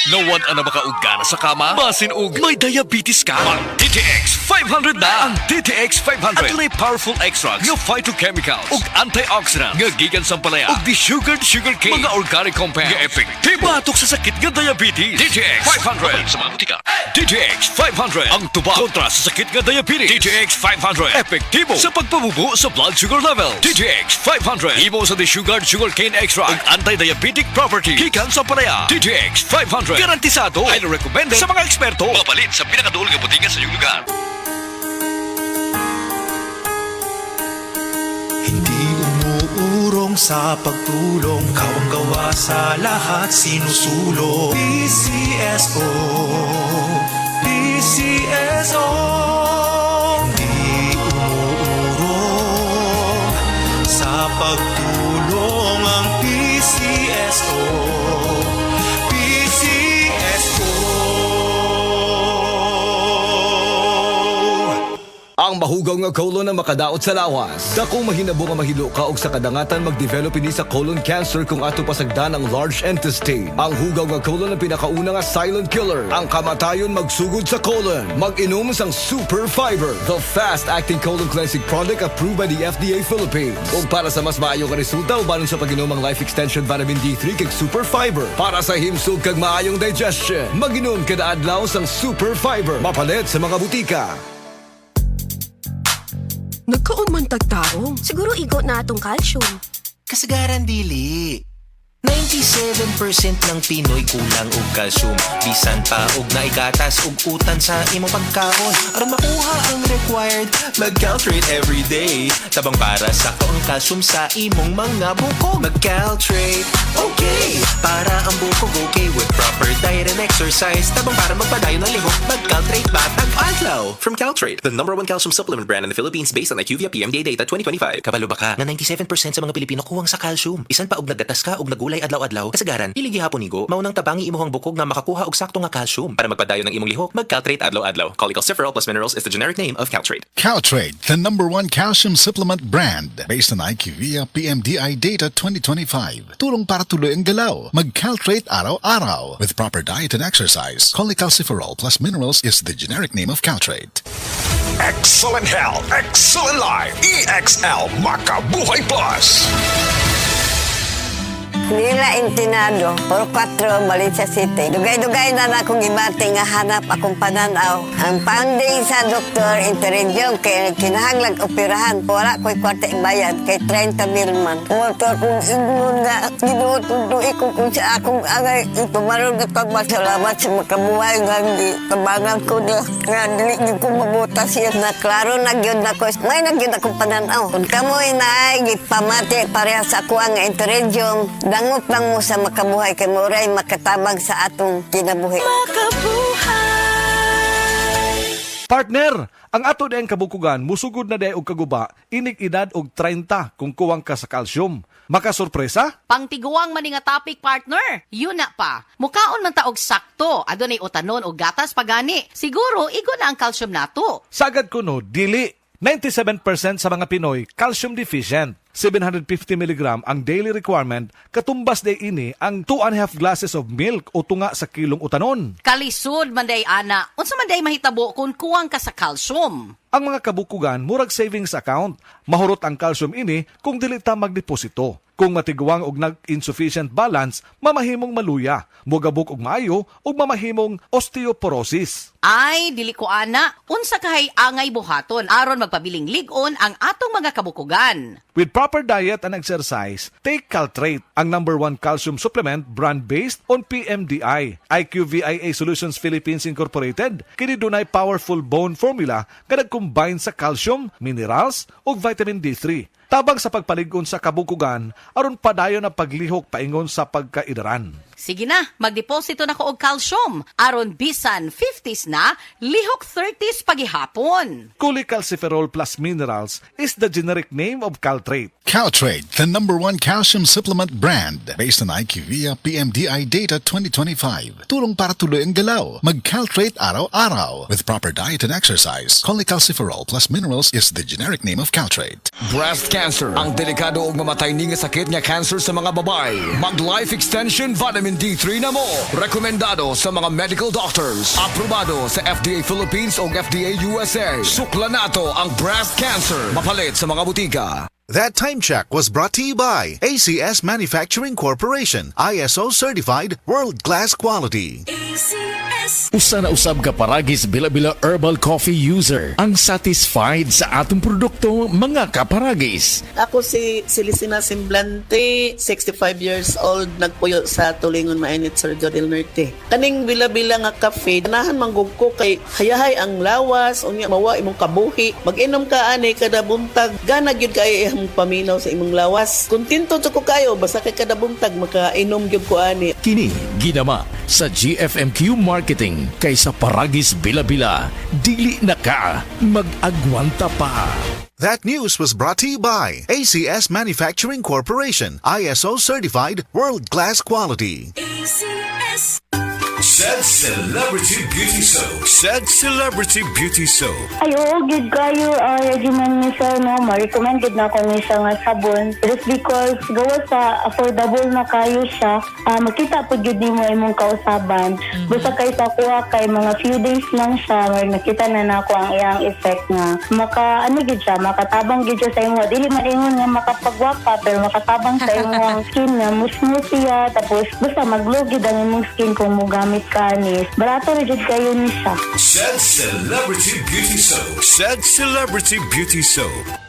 Nawad ang nabakaugana sa kama? Basin og may diabetes ka? Ang DTX 500 na! Ang DTX 500 at may powerful extracts ng phytochemicals ug antioxidants nga gikan sa palaya ug desugared sugarcane mga organic compounds nga epektibo batok sa sakit nga diabetes. DTX 500 sa mga butika. DTX 500 ang tubag kontra sa sakit nga diabetes. DTX 500 epektibo sa pagpabubo sa blood sugar level. DTX 500 imo sa desugared sugarcane extract ug anti-diabetic property gikan sa palaya. DTX 500 garantisado, highly recommended sa mga eksperto. Mapalit sa pinakaduol nga butika sa iyong lugar. Hindi umuurong sa pagtulong, kawang gawa sa lahat sinusulong. PCSO, PCSO. Hindi umuurong sa pagtulong ang PCSO. Ang mahugaw nga colon na makadaot sa lawas. Dakong mahinabo nga mahilo ka og sa kadangatan mag-develop ini sa colon cancer kung ato pasagdan ang large intestine. Ang hugaw nga colon ang pinakauna nga silent killer. Ang kamatayon magsugod sa colon. Mag-inom sang Super Fiber, the fast-acting colon cleansing product approved by the FDA Philippines. Ug para sa mas maayo nga resulta ubanon sa pag-inom ang Life Extension Vitamin D3 kag Super Fiber. Para sa himsog kag maayong digestion, mag-inom kada adlaw sang Super Fiber. Mapalit sa mga butika. Nagkaon man tagtaong. Siguro igo na atong calcium. Kasagaran dili. 97% ng Pinoy kulang og kalsyum. Bisan pa og naikatas og utan sa imong pagkaon. Aron makuha ang required, mag-Caltrate every day. Tabang para sakto ang kalsyum sa imong mga bukog. Mag-Caltrate, okay. Para ang bukog okay with proper diet and exercise. Tabang para magpadayon ng lihok, mag-Caltrate batag adlaw. From Caltrate, the #1 calcium supplement brand in the Philippines based on IQVIA PMDA data 2025. Kabalo ba ka na 97% sa mga Pilipino kuwang sa kalsyum? Bisan pa og naggatas ka og nagulay adlaw-adlaw, kasagaran dili gihapon nigo maunang tabangi imong bukog nga makakuha og sakto nga kalsyum para magpadayon ng imong lihok. Mag-Caltrate adlaw-adlaw. Cholecalciferol plus minerals is the generic name of Caltrate. Caltrate, the #1 calcium supplement brand based on IQVIA PMDI data 2025. Tulong para tuloy ang galaw. Mag-Caltrate araw-araw. With proper diet and exercise, cholecalciferol plus minerals is the generic name of Caltrate. Excellent health, excellent life. EXL Makabuhay Plus. Nila Intinado, Puro 4, Valencia City. Dugay-dugay na akong ibati nga hanap akong pananaw. Ang finding sa doktor, interredyong kay kinahanglag operahan. Wala ko'y kwarta ibayad kay 30 mil man. Motor kong ignon nga, ginutuloy ko kung sa akong angay. Itumarong na pagmasalamat sa makabuhay nga tabangan ko na nga dili ko mabutas yun na klaro nagyod na ko. May nagyod akong pananaw. Kung kamoy na ay gipamati pareha sa kuha nga interredyong, dangot lang mo sa makabuhay kay Moray makatabang sa atong kinabuhi. Partner, ang ato dayang kabukugan musugod na day og kaguba inig edad og 30 kung kuwang ka sa calcium. Makasurpresa? Pangtiguang mani nga topic, partner. Yun na pa. Mukaon man ta og sakto. Adunay utanon og gatas pagani. Siguro igo na ang calcium nato. Sagad ko no, dili. 97% sa mga Pinoy calcium deficient. 750 mg ang daily requirement, katumbas day ini ang 2.5 glasses of milk o tunga sa kilong utanon. Kalisod man day ana. Unsa man day mahitabo kung kuwang ka sa calcium? Ang mga kabukugan murag savings account. Mahurot ang calcium ini kung dili ta magdeposito. Kung matiguang og nag-insufficient balance, mamahimong maluya, mugabok og maayo ug mamahimong osteoporosis. Ay, dili ko ana. Unsa kahay angay buhaton aron magpabiling ligon ang atong mga kabukugan. With proper diet and exercise, take Caltrate, ang #1 calcium supplement brand based on PMDI. IQVIA Solutions Philippines Incorporated, kini dunay powerful bone formula nga nag-combine sa calcium, minerals ug vitamin D3. Tabang sa pagpaligon sa kabukugan, aron padayon na paglihok paingon sa pagkaidaran. Sige na, magdeposito na ko og calcium. Aron bisan 50s na, lihok 30s pagihapon. Cholecalciferol plus minerals is the generic name of Caltrate. Caltrate, the #1 calcium supplement brand based on IQVIA PMDI data 2025. Tulong para tuloy ang galaw. Mag-Caltrate araw-araw. With proper diet and exercise, cholecalciferol plus minerals is the generic name of Caltrate. Breast cancer, ang delikado ug mamatay ni nga sakit nga cancer sa mga babae. Mag Life Extension Vitamin vitamin D3 na mo. Rekomendado sa mga medical doctors. Aprobado sa FDA Philippines o FDA USA. Sukla na to ang breast cancer. Mapalit sa mga butika. That time check was brought to you by ACS Manufacturing Corporation, ISO certified world-class quality. Usa na usab ka paragis bila-bila herbal coffee user ang satisfied sa atong produkto mga kaparagis. Ako si Celisina Semblante, 65 years old, nagpuyo sa Tulingon Mainit, Surigao del Norte. Kaning bila-bila nga kafe, ganahan manggug ko kay hayahay ang lawas, unya mawa imong kabuhi. Mag-inom ka ani kada buntag, gana gyud kay imong paminaw sa imong lawas. Kontento jud ko kayo basta kay kada buntag makainom gyud ko ani. Kini ginama sa GFMQ Marketing kaysa paragis bila-bila. Dili na ka mag-agwanta pa. That news was brought to you by ACS Manufacturing Corporation, ISO certified world-class quality. Said Celebrity Beauty Soap. Said Celebrity Beauty Soap. Ayo, gid kayo regimen ni sir no, ma-recommended na ko ni siya nga sabon. Just because gawa sa affordable na kayo siya, makita po gid nimo imong kausaban. Basta kay sa kuha kay mga few days lang siya, nakita na nako ang iyang effect nga. Gid siya, makatabang gid siya sa imo. Dili man ingon nga makapagwapa pero makatabang sa imong skin nga musmus siya, tapos basta mag-glow gid ang imong skin kung mugamit kanis. Barato rin kayo ni siya. Said Celebrity Beauty Soap. Said Celebrity Beauty Soap.